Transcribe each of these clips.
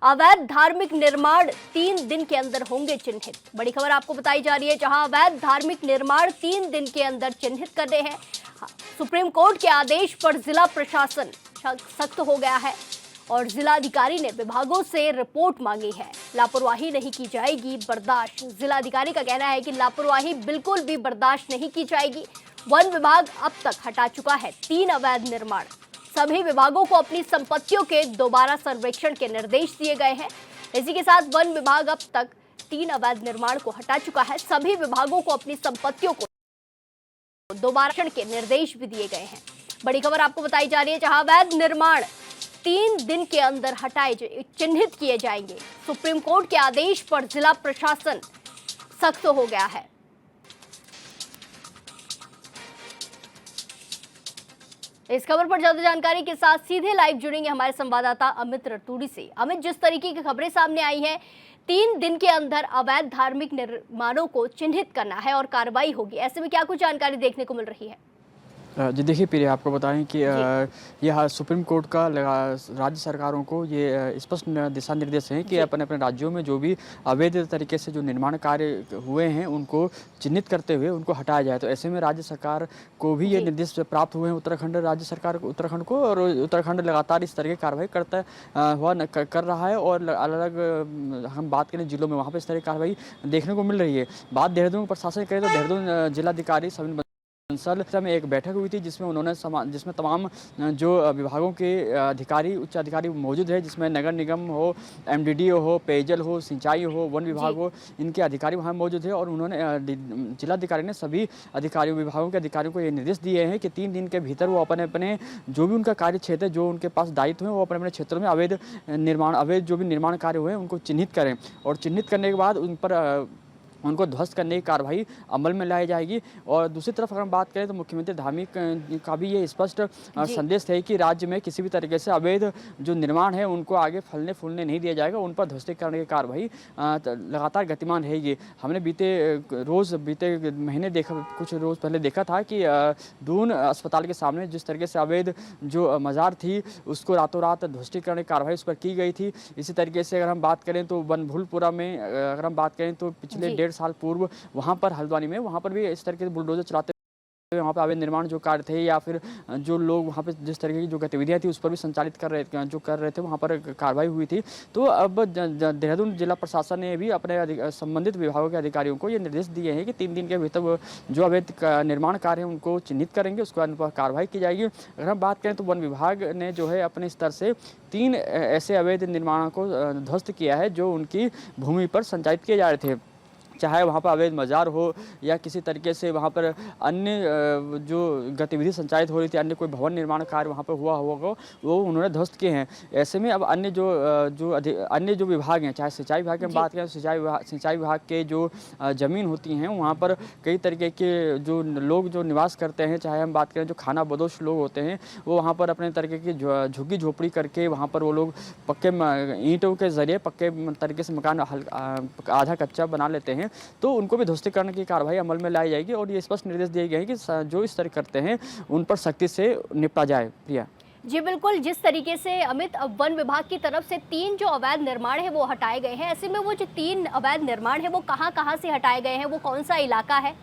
अवैध धार्मिक निर्माण 3 दिन के अंदर होंगे चिन्हित। बड़ी खबर आपको बताई जा रही है, जहां अवैध धार्मिक निर्माण 3 दिन के अंदर चिन्हित करने हैं। सुप्रीम कोर्ट के आदेश पर जिला प्रशासन सख्त हो गया है और जिलाधिकारी ने विभागों से रिपोर्ट मांगी है। लापरवाही नहीं की जाएगी बर्दाश्त। जिलाधिकारी का कहना है कि लापरवाही बिल्कुल भी बर्दाश्त नहीं की जाएगी। वन विभाग अब तक हटा चुका है 3 अवैध निर्माण। सभी विभागों को अपनी संपत्तियों के दोबारा सर्वेक्षण के निर्देश दिए गए हैं। इसी के साथ वन विभाग अब तक 3 अवैध निर्माण को हटा चुका है। सभी विभागों को अपनी संपत्तियों को दोबारा के निर्देश भी दिए गए हैं। बड़ी खबर आपको बताई जा रही है, जहां अवैध निर्माण 3 दिन के अंदर चिन्हित किए जाएंगे। सुप्रीम कोर्ट के आदेश पर जिला प्रशासन सख्त हो गया है। इस खबर पर ज्यादा जानकारी के साथ सीधे लाइव जुड़ेंगे हमारे संवाददाता अमित रतूड़ी से। अमित, जिस तरीके की खबरें सामने आई हैं, 3 दिन के अंदर अवैध धार्मिक निर्माणों को चिन्हित करना है और कार्रवाई होगी, ऐसे में क्या कुछ जानकारी देखने को मिल रही है? जी देखिए प्रिया, आपको बताएं कि यह सुप्रीम कोर्ट का राज्य सरकारों को ये स्पष्ट दिशा निर्देश हैं कि अपने अपने राज्यों में जो भी अवैध तरीके से जो निर्माण कार्य हुए हैं उनको चिन्हित करते हुए उनको हटाया जाए। तो ऐसे में राज्य सरकार को भी ये निर्देश प्राप्त हुए हैं, उत्तराखंड राज्य सरकार को, उत्तराखंड को, और उत्तराखंड लगातार इस तरह की कार्रवाई कर रहा है। और अलग अलग हम बात करें जिलों में, वहाँ पर इस तरह की कार्रवाई देखने को मिल रही है। बात देहरादून प्रशासन करें तो देहरादून जिलाधिकारी सविन बंसल में एक बैठक हुई थी जिसमें तमाम जो विभागों के अधिकारी, उच्च अधिकारी मौजूद है, जिसमें नगर निगम हो, एमडीडीओ हो, पेयजल हो, सिंचाई हो, वन विभाग हो, इनके अधिकारी वहां मौजूद है। और उन्होंने जिलाधिकारी ने सभी अधिकारियों, विभागों के अधिकारियों को ये निर्देश दिए हैं कि 3 दिन के भीतर वो अपने अपने जो भी उनका कार्य क्षेत्र है, जो उनके पास दायित्व है, वो अपने अपने क्षेत्रों में अवैध जो भी निर्माण कार्य हुए हैं उनको चिन्हित करें। और चिन्हित करने के बाद उनको ध्वस्त करने की कार्रवाई अमल में लाई जाएगी। और दूसरी तरफ अगर हम बात करें तो मुख्यमंत्री धार्मिक का भी ये स्पष्ट संदेश है कि राज्य में किसी भी तरीके से अवैध जो निर्माण है उनको आगे फलने फूलने नहीं दिया जाएगा। उन पर ध्वस्तीकरण की कार्रवाई लगातार गतिमान रहेगी। हमने बीते महीने कुछ रोज़ पहले देखा था कि दून अस्पताल के सामने जिस तरीके से अवैध जो मज़ार थी उसको रातों रात ध्वस्तीकरण की कार्रवाई उस पर की गई थी। इसी तरीके से अगर हम बात करें तो बनभूलपुरा में अगर हम बात करें तो पिछले 1.5 साल पूर्व वहाँ पर हल्द्वानी में वहाँ पर भी इस तरह के बुलडोजर चलाते वहाँ पे अवैध निर्माण जो कार्य थे या फिर जो लोग वहाँ पे जिस तरीके की जो गतिविधियाँ थी उस पर भी संचालित कर रहे थे वहाँ पर कार्रवाई हुई थी। तो अब देहरादून जिला प्रशासन ने भी अपने संबंधित विभागों के अधिकारियों को ये निर्देश दिए हैं कि 3 दिन के भीतर जो अवैध निर्माण कार्य है उनको चिन्हित करेंगे, उसके बाद उन पर कार्रवाई की जाएगी। अगर हम बात करें तो वन विभाग ने जो है अपने स्तर से 3 ऐसे अवैध निर्माणों को ध्वस्त किया है जो उनकी भूमि पर संचालित किए जा रहे थे, चाहे वहाँ पर अवैध मज़ार हो या किसी तरीके से वहाँ पर अन्य जो गतिविधि संचालित हो रही थी, अन्य कोई भवन निर्माण कार्य वहाँ पर हुआ होगा, वो उन्होंने ध्वस्त किए हैं। ऐसे में अब अन्य जो विभाग हैं, चाहे सिंचाई विभाग की हम बात करें, सिंचाई विभाग के जो ज़मीन होती हैं वहाँ पर कई तरीके के जो लोग जो निवास करते हैं, चाहे हम बात करें जो खाना बदोश लोग होते हैं, वो वहाँ पर अपने तरीके की झुग्गी झोपड़ी करके वहाँ पर वो लोग पक्के ईंटों के ज़रिए पक्के तरीके से मकान आधा कच्चा बना लेते हैं, तो उनको भी ध्वस्तीकरण की कार्रवाई अमल में लाई जाएगी। और ये स्पष्ट निर्देश दिए गए हैं कि जो इस तरह करते हैं उन पर सख्ती से निपटा जाए। प्रिया जी बिल्कुल, जिस तरीके से अमित अब वन विभाग की तरफ से 3 जो अवैध निर्माण है वो हटाए गए हैं, ऐसे में वो जो 3 अवैध निर्माण है वो कहाँ से हटाए गए हैं, वो कौन सा इलाका है?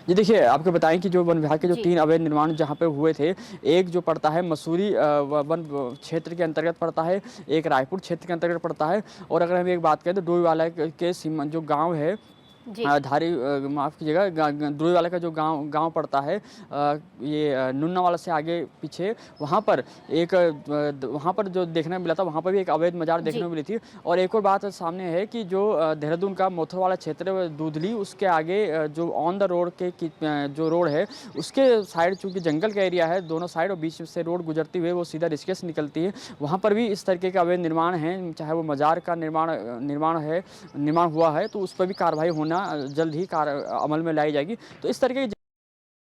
जी देखिए, आपको बताएं कि जो वन विभाग के जो 3 अवैध निर्माण जहाँ पे हुए थे, एक जो पड़ता है मसूरी वन क्षेत्र के अंतर्गत पड़ता है, एक रायपुर क्षेत्र के अंतर्गत पड़ता है, और अगर हम एक बात करें तो डोईवाला के सीमा जो गांव है धारी माफ़ कीजिएगा द्रोईवाला का जो गांव पड़ता है, ये नुन्नावाला से आगे पीछे वहाँ पर जो देखने में मिला था, वहाँ पर भी एक अवैध मज़ार देखने को मिली थी। और एक और बात सामने है कि जो देहरादून का मोथर वाला क्षेत्र दूधली, उसके आगे जो ऑन द रोड के जो रोड है उसके साइड चूँकि जंगल का एरिया है दोनों साइड, और बीच से रोड गुजरती हुई वो सीधा ऋषिकेश निकलती है, वहाँ पर भी इस तरीके के अवैध निर्माण हैं, चाहे वो मज़ार का निर्माण हुआ है तो उस पर भी कार्रवाई होना जल्द ही अमल में लाई जाएगी। तो इस तरीके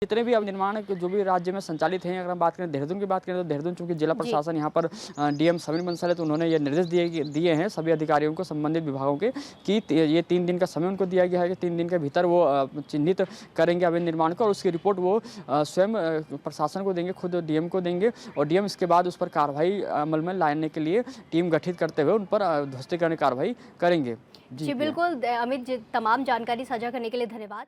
जितने भी अब निर्माण जो भी राज्य में संचालित हैं, अगर हम बात करें देहरादून की बात करें तो देहरादून चूंकि जिला प्रशासन यहाँ पर डीएम सविन बंसल है, तो उन्होंने ये निर्देश दिए हैं सभी अधिकारियों को, संबंधित विभागों के, कि ये 3 दिन का समय उनको दिया गया है कि 3 दिन के भीतर वो चिन्हित करेंगे अवैध निर्माण को, और उसकी रिपोर्ट वो स्वयं प्रशासन को देंगे, खुद डीएम को देंगे, और डीएम इसके बाद उस पर कार्रवाई अमल में लाने के लिए टीम गठित करते हुए उन पर ध्वस्तीकरण कार्रवाई करेंगे। जी बिल्कुल अमित जी, तमाम जानकारी साझा करने के लिए धन्यवाद।